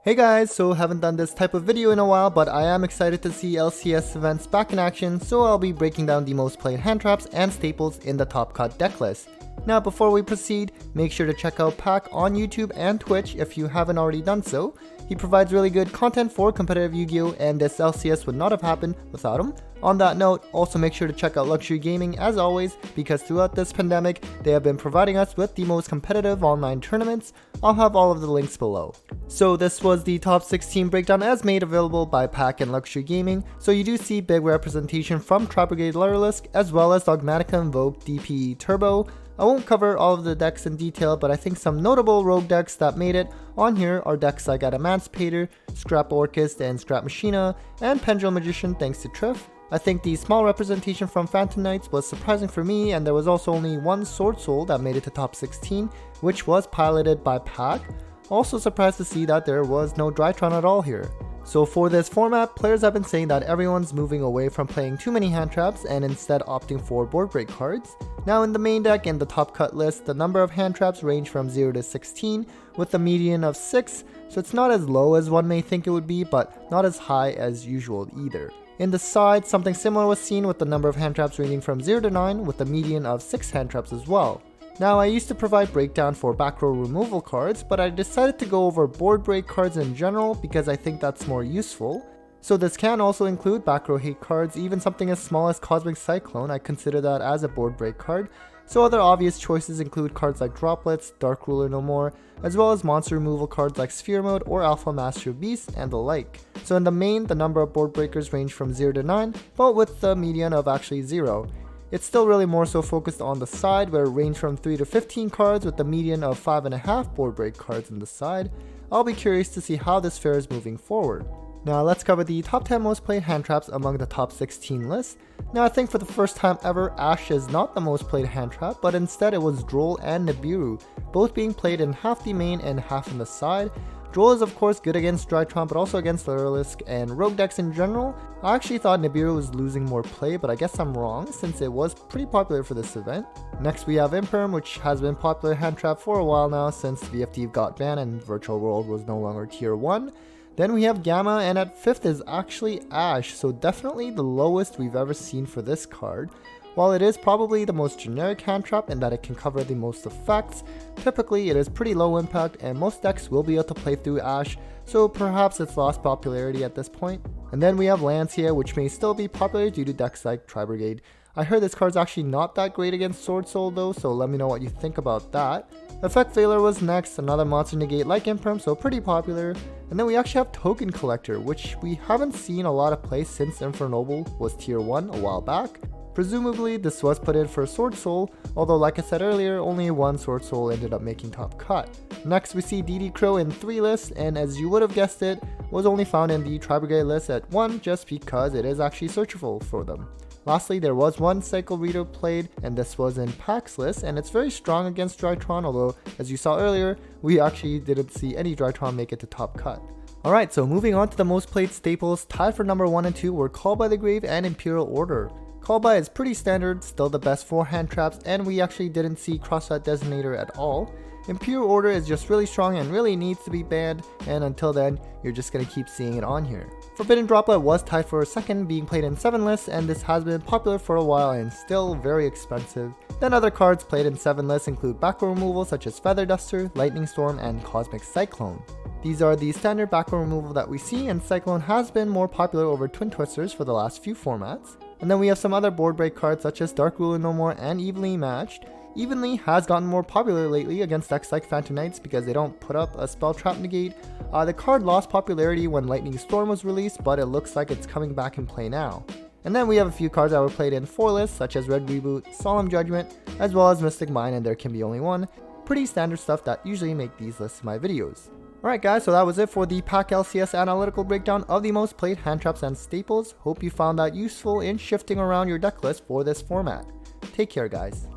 Hey guys, so haven't done this type of video in a while, but I am excited to see LCS events back in action, so I'll be breaking down the most played hand traps and staples in the top cut deck list. Now before we proceed, make sure to check out Pak on YouTube and Twitch if you haven't already done so. He provides really good content for competitive Yu-Gi-Oh! And this LCS would not have happened without him. On that note, also make sure to check out Luxury Gaming as always, because throughout this pandemic, they have been providing us with the most competitive online tournaments. I'll have all of the links below. So this was the top 16 breakdown as made available by Pak and Luxury Gaming, so you do see big representation from Tri-Brigade Lyrilusc as well as Dogmatika, Invoked, DPE, Turbo. I won't cover all of the decks in detail, but I think some notable rogue decks that made it on here are decks like Emancipator, Scrap Orchist, and Scrap Machina, and Pendulum Magician thanks to Triff. I think the small representation from Phantom Knights was surprising for me, and there was also only one Swordsoul that made it to top 16, which was piloted by Pak. Also surprised to see that there was no Drytron at all here. So for this format, players have been saying that everyone's moving away from playing too many hand traps and instead opting for board break cards. Now in the main deck in the top cut list, the number of hand traps range from 0 to 16 with a median of 6, so it's not as low as one may think it would be, but not as high as usual either. In the side, something similar was seen with the number of hand traps ranging from 0 to 9 with a median of 6 hand traps as well. Now I used to provide breakdown for back row removal cards, but I decided to go over board break cards in general because I think that's more useful. So this can also include back row hate cards, even something as small as Cosmic Cyclone. I consider that as a board break card. So other obvious choices include cards like Droplets, Dark Ruler No More, as well as monster removal cards like Sphere Mode or Alpha Master of Beasts and the like. So in the main, the number of board breakers range from 0 to 9, but with the median of actually 0. It's still really more so focused on the side, where it ranged from 3 to 15 cards with a median of 5.5 board break cards in the side. I'll be curious to see how this fares moving forward. Now let's cover the top 10 most played hand traps among the top 16 lists. Now I think for the first time ever, Ash is not the most played hand trap, but instead it was Droll and Nibiru, both being played in half the main and half in the side. Droll is of course good against Drytron, but also against Lyrilusc and rogue decks in general. I actually thought Nibiru was losing more play, but I guess I'm wrong since it was pretty popular for this event. Next we have Imperm, which has been popular hand trap for a while now since VFD got banned and Virtual World was no longer tier 1. Then we have Gamma, and at 5th is actually Ash, so definitely the lowest we've ever seen for this card. While it is probably the most generic hand trap in that it can cover the most effects, typically it is pretty low impact and most decks will be able to play through Ash, so perhaps it's lost popularity at this point. And then we have Lancia, which may still be popular due to decks like Tri-Brigade. I heard this card's actually not that great against Swordsoul though, so let me know what you think about that. Effect Veiler was next, another monster negate like Imperm, so pretty popular. And then we actually have Token Collector, which we haven't seen a lot of play since Infernoble was tier 1 a while back. Presumably this was put in for Swordsoul, although like I said earlier, only one Swordsoul ended up making top cut. Next we see DD Crow in 3 lists, and as you would have guessed it, was only found in the Tri-Brigade list at 1 just because it is actually searchable for them. Lastly, there was one Cycle Reader played, and this was in Pak's list, and it's very strong against Drytron, although as you saw earlier, we actually didn't see any Drytron make it to top cut. Alright, so moving on to the most played staples, tied for number 1 and 2 were Call by the Grave and Imperial Order. Call by is pretty standard, still the best for hand traps, and we actually didn't see Crossfire Designator at all. Imperial Order is just really strong and really needs to be banned, and until then, you're just gonna keep seeing it on here. Forbidden Droplet was tied for a second, being played in 7 lists, and this has been popular for a while and still very expensive. Then other cards played in 7 lists include back row removal such as Feather Duster, Lightning Storm, and Cosmic Cyclone. These are the standard back row removal that we see, and Cyclone has been more popular over Twin Twisters for the last few formats. And then we have some other board break cards such as Dark Ruler No More and Evenly Matched. Evenly has gotten more popular lately against decks like Phantom Knights because they don't put up a spell trap negate. The card lost popularity when Lightning Storm was released, but it looks like it's coming back in play now. And then we have a few cards that were played in 4 lists such as Red Reboot, Solemn Judgment, as well as Mystic Mine and There Can Be Only One. Pretty standard stuff that usually make these lists in my videos. Alright guys, so that was it for the Pak LCS analytical breakdown of the most played hand traps and staples. Hope you found that useful in shifting around your deck list for this format. Take care guys.